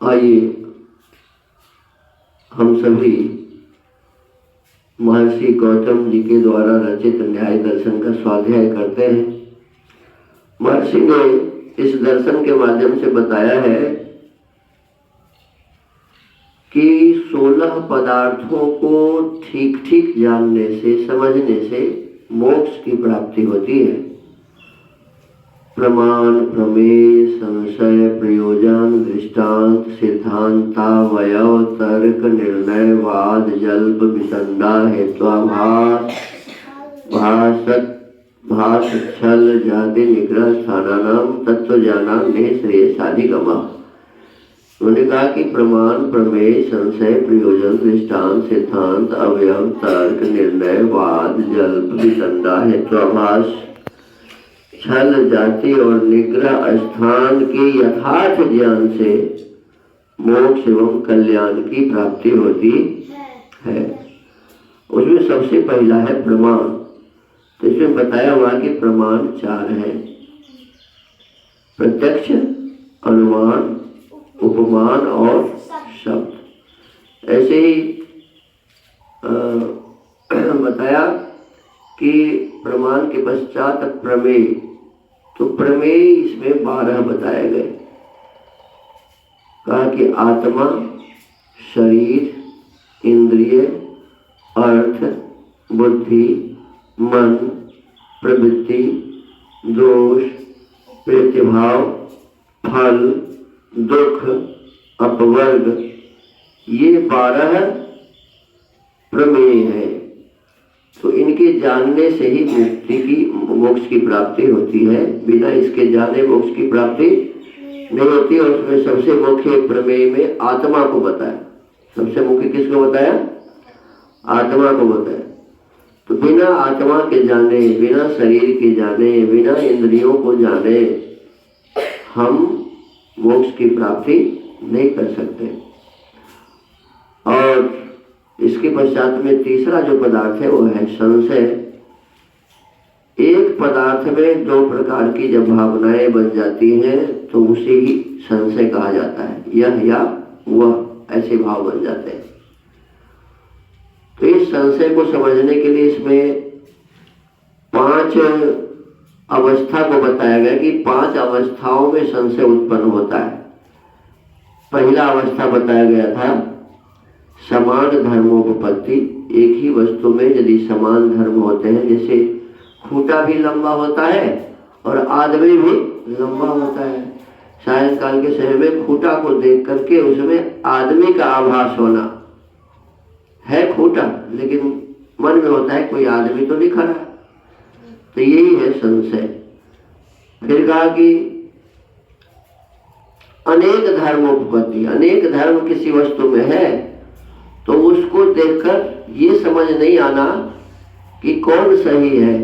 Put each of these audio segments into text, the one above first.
आइए हम सभी महर्षि गौतम जी के द्वारा रचित न्याय दर्शन का स्वाध्याय करते हैं। महर्षि ने इस दर्शन के माध्यम से बताया है कि 16 पदार्थों को ठीक ठीक जानने से, समझने से मोक्ष की प्राप्ति होती है। प्रमाण, प्रमेय, संशय, प्रयोजन, दृष्टांत, सिद्धांतावयव, तर्क, निर्णय, वाद, जल्प, वितंडा, हेत्वाभास, भास, छल, जाति, निग्रह, स्थानानाम, तत्वज्ञानाम, श्रेयसाधिगमः। उन्होंने कहा कि प्रमाण, प्रमेय, संशय, प्रयोजन, दृष्टांत, सिद्धांत, अवयव, तर्क, निर्णय, वाद, जल्प, वितंडा, हेत्वाभास, छल, जाति और निग्रह स्थान के यथार्थ ज्ञान से मोक्ष एवं कल्याण की प्राप्ति होती है। उसमें सबसे पहला है प्रमाण। तो इसमें बताया हुआ कि प्रमाण 4 है: प्रत्यक्ष, अनुमान, उपमान और शब्द। ऐसे ही बताया कि प्रमाण के पश्चात प्रमेय। तो प्रमेय इसमें 12 बताए गए। कहा कि आत्मा, शरीर, इंद्रिय, अर्थ, बुद्धि, मन, प्रवृत्ति, दोष, प्रतिभाव, फल, दुख, अपवर्ग, ये 12 प्रमेय है। तो इनके जानने से ही मोक्ष की प्राप्ति होती है। बिना इसके जाने मोक्ष की प्राप्ति नहीं होती। और उसमें सबसे मुख्य प्रमेय में आत्मा को बताया। सबसे मुख्य किसको बताया? आत्मा को बताया। तो बिना आत्मा के जाने, बिना शरीर के जाने, बिना इंद्रियों को जाने हम मोक्ष की प्राप्ति नहीं कर सकते। और इसके पश्चात में तीसरा जो पदार्थ है वो है संशय। एक पदार्थ में 2 प्रकार की जब भावनाएं बन जाती हैं तो उसे ही संशय कहा जाता है। यह या वह, ऐसे भाव बन जाते हैं। तो इस संशय को समझने के लिए इसमें 5 अवस्था को बताया गया कि 5 अवस्थाओं में संशय उत्पन्न होता है। पहला अवस्था बताया गया था समान धर्मोपपत्ति। एक ही वस्तु में यदि समान धर्म होते हैं, जैसे खूंटा भी लंबा होता है और आदमी भी लंबा होता है। सायंकाल के समय में खूंटा को देख करके उसमें आदमी का आभास होना है। खूंटा लेकिन मन में होता है कोई आदमी तो नहीं खड़ा। तो यही है संशय। फिर कहा कि अनेक धर्मोपपत्ति। अनेक धर्म किसी वस्तु में है तो उसको देखकर ये समझ नहीं आना कि कौन सही है,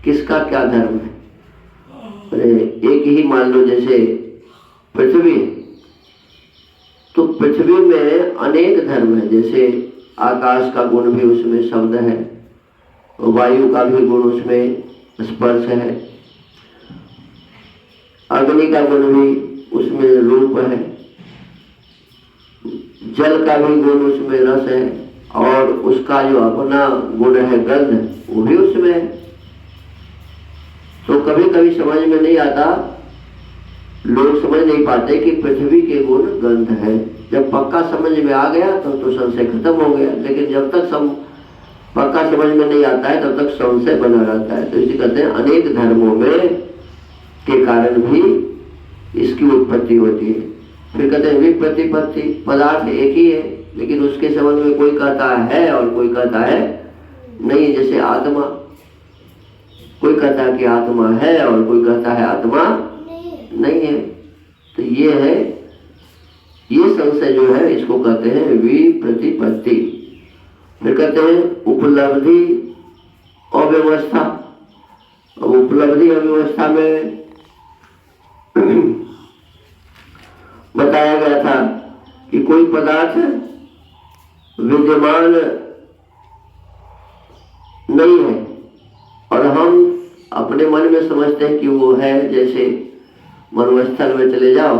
किसका क्या धर्म है। एक ही मान लो जैसे पृथ्वी, तो पृथ्वी में अनेक धर्म है। जैसे आकाश का गुण भी उसमें शब्द है, वायु का भी गुण उसमें स्पर्श है, अग्नि का गुण भी उसमें रूप है, जल का भी गुण उसमें रस है, और उसका जो अपना गुण है गंध, वो भी उसमें है। तो कभी कभी समझ में नहीं आता, लोग समझ नहीं पाते कि पृथ्वी के गुण गंध है। जब पक्का समझ में आ गया तो संशय खत्म हो गया। लेकिन जब तक पक्का समझ में नहीं आता है तब तक संशय बना रहता है। तो इसे कहते हैं अनेक धर्मों में के कारण भी इसकी उत्पत्ति होती है। फिर कहते हैं विप्रतिपत्ति। पदार्थ एक ही है लेकिन उसके संबंध में कोई कहता है और कोई कहता है नहीं। जैसे आत्मा, कोई कहता है कि आत्मा है और कोई कहता है आत्मा नहीं है। तो ये है, ये संशय जो है इसको कहते हैं विप्रतिपत्ति। फिर कहते हैं उपलब्धि अव्यवस्था। अब उपलब्धि अव्यवस्था में बताया गया था कि कोई पदार्थ विद्यमान नहीं है और हम अपने मन में समझते हैं कि वो है। जैसे मरुस्थल में चले जाओ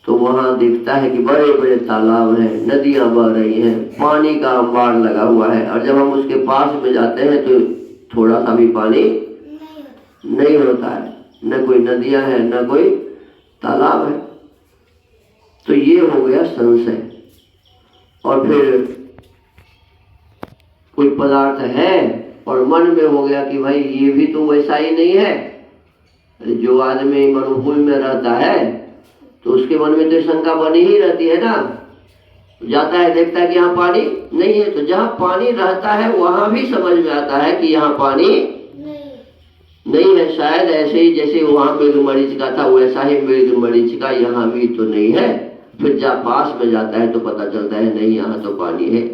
तो वहाँ दिखता है कि बड़े बड़े तालाब हैं, नदियाँ बह रही हैं, पानी का अंबार लगा हुआ है, और जब हम उसके पास में जाते हैं तो थोड़ा सा भी पानी नहीं होता है, न कोई नदियाँ हैं न कोई तालाब है। तो ये हो गया संशय। और फिर कोई पदार्थ है और मन में हो गया कि भाई ये भी तो वैसा ही नहीं है। जो आदमी मरुभूमि में रहता है तो उसके मन में तो शंका बनी ही रहती है ना। जाता है, देखता है कि यहाँ पानी नहीं है, तो जहाँ पानी रहता है वहां भी समझ में आता है कि यहाँ पानी नहीं है। शायद ऐसे ही जैसे वहां मृगमरीच का था वैसा ही मृगमरीच का यहाँ भी तो नहीं है। फिर जब पास में जाता है तो पता चलता है नहीं, यहाँ तो पानी है।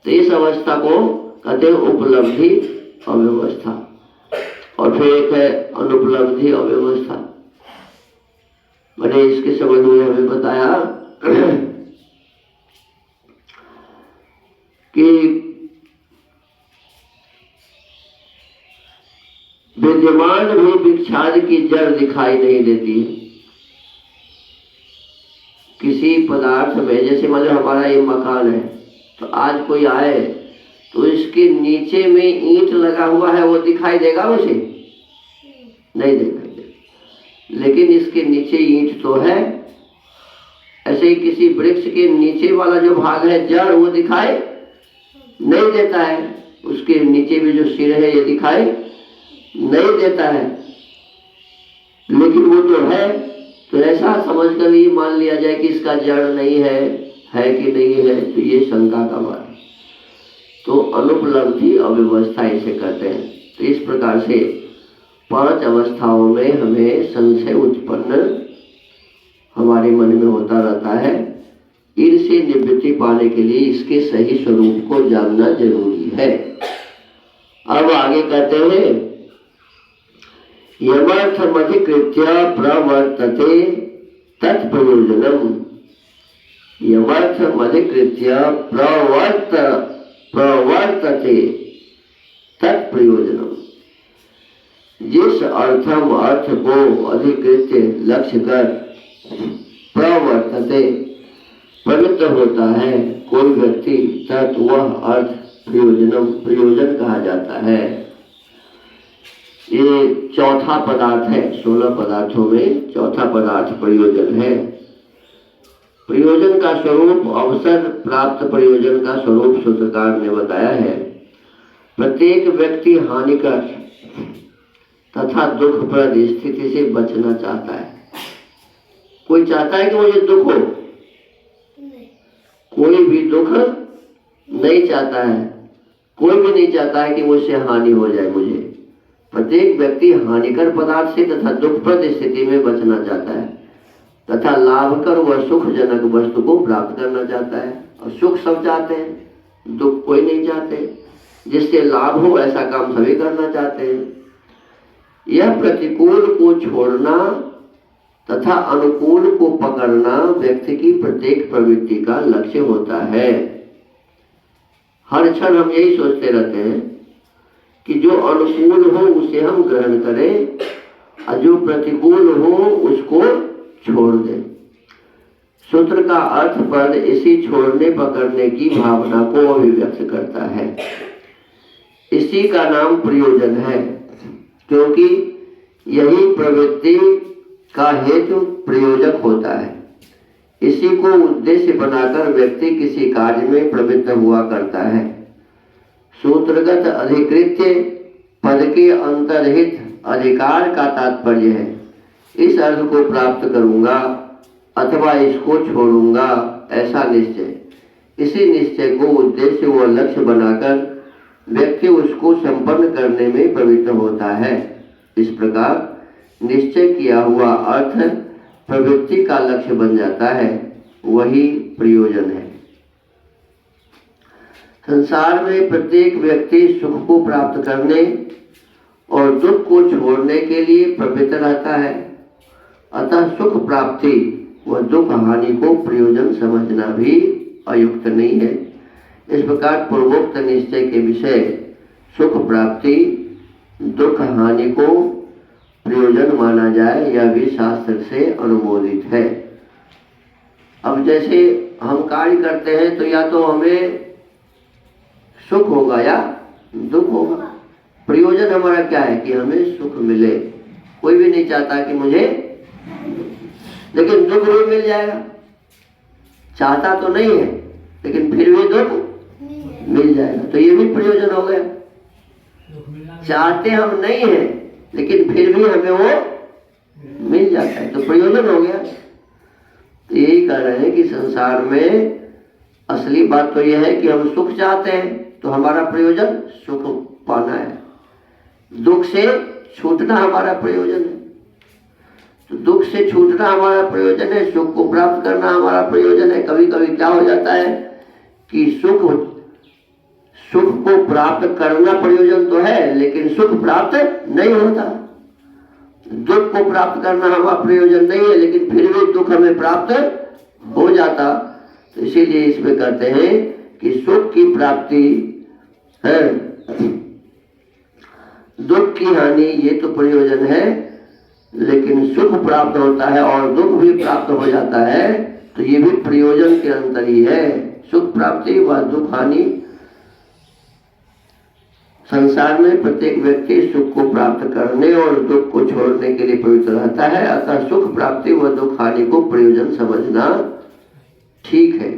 तो इस अवस्था को कहते हैं उपलब्धि अव्यवस्था। और फिर एक है अनुपलब्धि अव्यवस्था। मैंने इसके संबंध में हमें बताया कि विद्यमान भी वृक्षादि की जड़ दिखाई नहीं देती है किसी पदार्थ में। जैसे मतलब हमारा ये मकान है, तो आज कोई आए तो इसके नीचे में ईंट लगा हुआ है, वो दिखाई देगा उसे? नहीं दिखाई देगा। लेकिन इसके नीचे ईंट तो है। ऐसे ही किसी वृक्ष के नीचे वाला जो भाग है जड़, वो दिखाई नहीं देता है। उसके नीचे भी जो सिर है ये दिखाई नहीं देता है, लेकिन वो तो है। तो ऐसा समझ कर ये मान लिया जाए कि इसका जड़ नहीं है कि नहीं है, तो ये शंका का बात है। तो अनुपलब्धि अव्यवस्था इसे कहते हैं। तो इस प्रकार से 5 अवस्थाओं में हमें संशय उत्पन्न हमारे मन में होता रहता है। इनसे निवृत्ति पाने के लिए इसके सही स्वरूप को जानना जरूरी है। अब आगे कहते हैं यमर्थमधिकृत्य प्रवर्तते तत्प्रयोजनम। यमर्थमधिकृत्य प्रवर्तते तत्प्रयोजनम। जिस अर्थ को अधिकृत लक्ष्य कर प्रवर्तते प्रवृत्त होता है कोई व्यक्ति, तत् वह अर्थ प्रयोजन कहा जाता है। ये चौथा पदार्थ है, 16 पदार्थों में चौथा पदार्थ प्रयोजन है। प्रयोजन का स्वरूप अवसर प्राप्त प्रयोजन का स्वरूप सूत्रकार ने बताया है। प्रत्येक व्यक्ति हानिकर तथा दुखप्रद स्थिति से बचना चाहता है। कोई चाहता है कि मुझे दुख हो? कोई भी दुख नहीं चाहता है। कोई भी नहीं चाहता है कि मुझसे हानि हो जाए मुझे। प्रत्येक व्यक्ति हानिकर पदार्थ से तथा दुखप्रद स्थिति में बचना चाहता है तथा लाभकर व सुखजनक वस्तु को प्राप्त करना चाहता है। और सुख सब चाहते हैं, दुख कोई नहीं चाहते। जिससे लाभ हो ऐसा काम सभी करना चाहते हैं। यह प्रतिकूल को छोड़ना तथा अनुकूल को पकड़ना व्यक्ति की प्रत्येक प्रवृत्ति का लक्ष्य होता है। हर क्षण हम यही सोचते रहते हैं कि जो अनुकूल हो उसे हम ग्रहण करें और जो प्रतिकूल हो उसको छोड़ दें। सूत्र का अर्थ पद इसी छोड़ने पकड़ने की भावना को अभिव्यक्त करता है। इसी का नाम प्रयोजन है, क्योंकि यही प्रवृत्ति का हेतु प्रयोजक होता है। इसी को उद्देश्य बनाकर व्यक्ति किसी कार्य में प्रवृत्त हुआ करता है। सूत्रगत अधिकृत्य पद के अंतर्हित अधिकार का तात्पर्य है इस अर्थ को प्राप्त करूंगा अथवा इसको छोड़ूंगा, ऐसा निश्चय। इसी निश्चय को उद्देश्य व लक्ष्य बनाकर व्यक्ति उसको संपन्न करने में प्रवृत्त होता है। इस प्रकार निश्चय किया हुआ अर्थ प्रवृत्ति का लक्ष्य बन जाता है, वही प्रयोजन है। संसार में प्रत्येक व्यक्ति सुख को प्राप्त करने और दुख को छोड़ने के लिए प्रवृत्त रहता है। अतः सुख प्राप्ति व दुख हानि को प्रयोजन समझना भी अयुक्त नहीं है। इस प्रकार पूर्वोक्त निश्चय के विषय सुख प्राप्ति दुख हानि को प्रयोजन माना जाए, यह भी शास्त्र से अनुमोदित है। अब जैसे हम कार्य करते हैं तो या तो हमें सुख होगा या दुख होगा। प्रयोजन हमारा क्या है कि हमें सुख मिले। कोई भी नहीं चाहता कि मुझे, लेकिन दुख भी मिल जाएगा। चाहता तो नहीं है लेकिन फिर भी दुख मिल जाएगा, तो ये भी प्रयोजन हो गया। चाहते हम नहीं है लेकिन फिर भी हमें वो मिल जाता है, तो प्रयोजन हो गया। तो यही कह रहे हैं कि संसार में असली बात तो यह है कि हम सुख चाहते हैं, तो हमारा प्रयोजन सुख पाना है। दुख से छूटना हमारा प्रयोजन है, तो दुख से छूटना हमारा प्रयोजन है। सुख को प्राप्त करना हमारा प्रयोजन है। कभी कभी क्या हो जाता है कि सुख को प्राप्त करना प्रयोजन तो है लेकिन सुख प्राप्त नहीं होता। दुख को प्राप्त करना हमारा प्रयोजन नहीं है लेकिन फिर भी दुख हमें प्राप्त हो जाता। तो इसीलिए इसमें कहते हैं कि सुख की प्राप्ति है, दुख की हानि ये तो प्रयोजन है, लेकिन सुख प्राप्त होता है और दुख भी प्राप्त हो जाता है, तो ये भी प्रयोजन के अंतर ही है। सुख प्राप्ति व दुख हानि। संसार में प्रत्येक व्यक्ति सुख को प्राप्त करने और दुख को छोड़ने के लिए पवित्र रहता है, अतः सुख प्राप्ति व दुख हानि को प्रयोजन समझना ठीक है।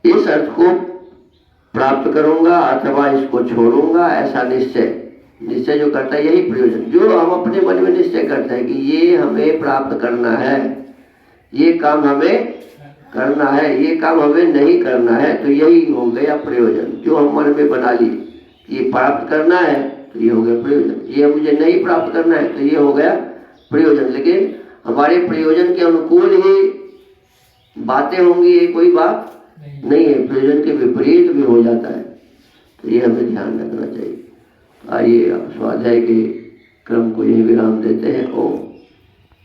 इस अर्थ को प्राप्त करूंगा अथवा इसको छोड़ूंगा, ऐसा निश्चय जो करता है यही प्रयोजन। जो हम अपने मन में निश्चय करते हैं कि ये हमें प्राप्त करना है, ये काम हमें करना है, ये काम हमें नहीं करना है, तो यही हो गया प्रयोजन। जो हम मन में बना लिए कि ये प्राप्त करना है तो ये हो गया प्रयोजन, ये मुझे नहीं प्राप्त करना है तो ये हो गया प्रयोजन। लेकिन हमारे प्रयोजन के अनुकूल ही बातें होंगी, ये कोई बात नहीं है। प्रयोजन के विपरीत भी हो जाता है, तो ये हमें ध्यान रखना चाहिए। आइए स्वाध्याय के क्रम को यही विराम देते हैं। ओम।